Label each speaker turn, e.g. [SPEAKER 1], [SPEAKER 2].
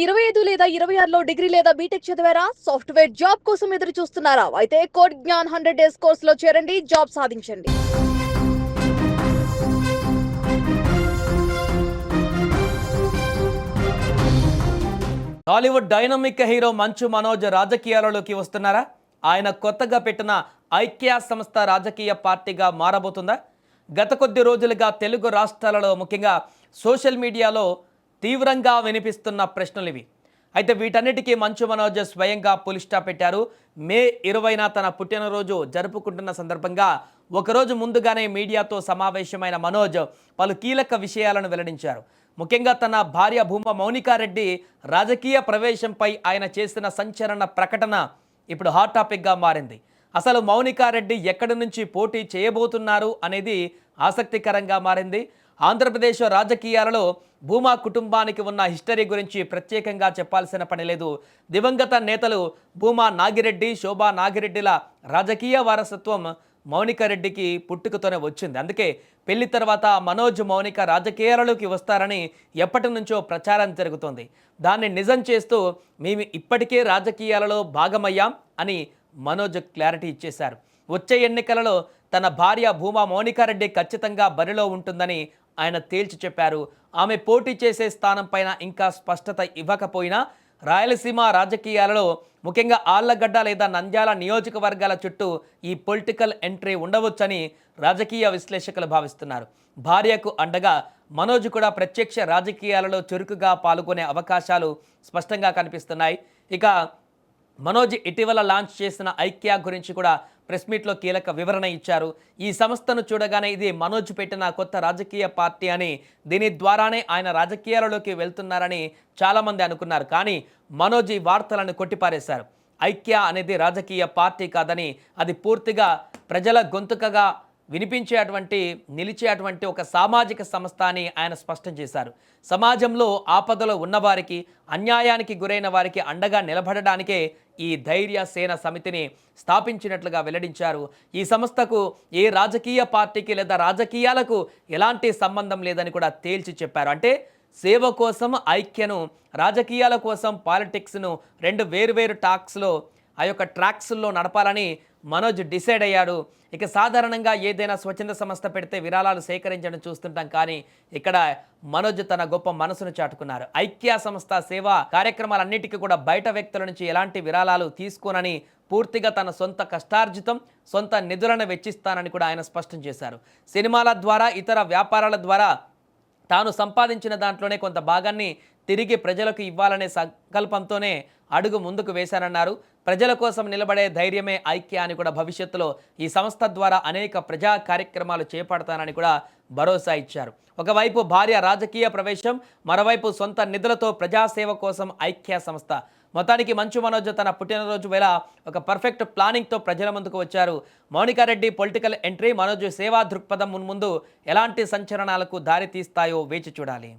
[SPEAKER 1] 25 లేదా 26లో డిగ్రీ లేదా బీటెక్ చదివారా? సాఫ్ట్‌వేర్ జాబ్ కోసం ఎదురు చూస్తున్నారా? అయితే కోడ్ జ్ఞాన్ 100 డేస్ కోర్సులో చేరండి, జాబ్ సాధించండి.
[SPEAKER 2] టాలీవుడ్ డైనమిక్ హీరో మంచు మనోజ్ రాజకీయాలలోకి వస్తున్నారా? ఆయన కొత్తగా పెట్టిన ఐక్య సంస్థ రాజకీయ పార్టీగా మారబోతుందా? గత కొద్ది రోజులుగా తెలుగు రాష్ట్రాలలో ముఖ్యంగా సోషల్ మీడియాలో తీవ్రంగా వినిపిస్తున్న ప్రశ్నలు ఇవి. అయితే వీటన్నిటికీ మంచు మనోజ్ స్వయంగా పులి స్టాప్ పెట్టారు. మే 20న తన పుట్టినరోజు జరుపుకుంటున్న సందర్భంగా ఒకరోజు ముందుగానే మీడియాతో సమావేశమైన మనోజ్ పలు కీలక విషయాలను వెల్లడించారు. ముఖ్యంగా తన భార్య భూమా మౌనికారెడ్డి రాజకీయ ప్రవేశంపై ఆయన చేసిన సంచలన ప్రకటన ఇప్పుడు హాట్ టాపిక్గా మారింది. అసలు మౌనికారెడ్డి ఎక్కడి నుంచి పోటీ చేయబోతున్నారు అనేది ఆసక్తికరంగా మారింది. ఆంధ్రప్రదేశ్ రాజకీయాలలో భూమా కుటుంబానికి ఉన్న హిస్టరీ గురించి ప్రత్యేకంగా చెప్పాల్సిన పని లేదు. దివంగత నేతలు భూమా నాగిరెడ్డి, శోభా నాగిరెడ్డిల రాజకీయ వారసత్వం మౌనికారెడ్డికి పుట్టుకతోనే వచ్చింది. అందుకే పెళ్లి తర్వాత మనోజ్ మౌనిక రాజకీయాలలోకి వస్తారని ఎప్పటి నుంచో ప్రచారం జరుగుతోంది. దాన్ని నిజం చేస్తూ మేము ఇప్పటికే రాజకీయాలలో భాగమయ్యాం అని మనోజ్ క్లారిటీ ఇచ్చేశారు. వచ్చే ఎన్నికలలో తన భార్య భూమా మౌనికారెడ్డి ఖచ్చితంగా బరిలో ఉంటుందని ఆయన తేల్చి చెప్పారు. ఆమె పోటీ చేసే స్థానం పైన ఇంకా స్పష్టత ఇవ్వకపోయినా రాయలసీమ రాజకీయాలలో ముఖ్యంగా ఆళ్లగడ్డ లేదా నంద్యాల నియోజకవర్గాల చుట్టూ ఈ పొలిటికల్ ఎంట్రీ ఉండవచ్చని రాజకీయ విశ్లేషకులు భావిస్తున్నారు. భార్యకు అండగా మనోజ్ కూడా ప్రత్యక్ష రాజకీయాలలో చురుకుగా పాల్గొనే అవకాశాలు స్పష్టంగా కనిపిస్తున్నాయి. ఇక మనోజ్ ఇటీవల లాంచ్ చేసిన ఐక్య గురించి కూడా ప్రెస్ మీట్లో కీలక వివరణ ఇచ్చారు. ఈ సంస్థను చూడగానే ఇది మనోజ్ పెట్టిన కొత్త రాజకీయ పార్టీ అని, దీని ద్వారానే ఆయన రాజకీయాలలోకి వెళ్తున్నారని చాలామంది అనుకున్నారు. కానీ మనోజ్ ఈ వార్తలను కొట్టిపారేశారు. ఐక్య అనేది రాజకీయ పార్టీ కాదని, అది పూర్తిగా ప్రజల గొంతుకగా నిలిచేటువంటి ఒక సామాజిక సంస్థ అని ఆయన స్పష్టం చేశారు. సమాజంలో ఆపదలో ఉన్నవారికి, అన్యాయానికి గురైన వారికి అండగా నిలబడడానికే ఈ ధైర్య సేన సమితిని స్థాపించినట్లుగా వెల్లడించారు. ఈ సంస్థకు ఏ రాజకీయ పార్టీకి లేదా రాజకీయాలకు ఎలాంటి సంబంధం లేదని కూడా తేల్చి చెప్పారు. అంటే సేవ కోసం ఐక్యను, రాజకీయాల కోసం పాలిటిక్స్ను రెండు వేర్వేరు ట్రాక్స్లో నడపాలని మనోజ్ డిసైడ్ అయ్యాడు. ఇక సాధారణంగా ఏదైనా స్వచ్ఛంద సంస్థ పెడితే విరాళాలు సేకరించడం చూస్తుంటాం, కానీ ఇక్కడ మనోజ్ తన గొప్ప మనసును చాటుకున్నారు. ఐక్య సంస్థ సేవా కార్యక్రమాలన్నిటికీ కూడా బయట వ్యక్తుల నుంచి ఎలాంటి విరాళాలు తీసుకోనని, పూర్తిగా తన సొంత కష్టార్జితం, సొంత నిధులను వెచ్చిస్తానని కూడా ఆయన స్పష్టం చేశారు. సినిమాల ద్వారా, ఇతర వ్యాపారాల ద్వారా తాను సంపాదించిన దాంట్లోనే కొంత భాగాన్ని తిరిగి ప్రజలకు ఇవ్వాలనే సంకల్పంతోనే అడుగు ముందుకు వేశానన్నారు. ప్రజల కోసం నిలబడే ధైర్యమే ఐక్య అని కూడా భవిష్యత్తులో ఈ సంస్థ ద్వారా అనేక ప్రజా కార్యక్రమాలు చేపడతానని కూడా భరోసా ఇచ్చారు. ఒకవైపు భార్య రాజకీయ ప్రవేశం, మరోవైపు సొంత నిధులతో ప్రజాసేవ కోసం ఐక్య సంస్థ. మొత్తానికి మంచు మనోజ్ తన పుట్టినరోజు వేళ ఒక పర్ఫెక్ట్ ప్లానింగ్తో ప్రజల ముందుకు వచ్చారు. మౌనికారెడ్డి పొలిటికల్ ఎంట్రీ, మనోజ్ సేవా దృక్పథం మున్ముందు ఎలాంటి సంచలనాలకు దారి తీస్తాయో వేచి చూడాలి.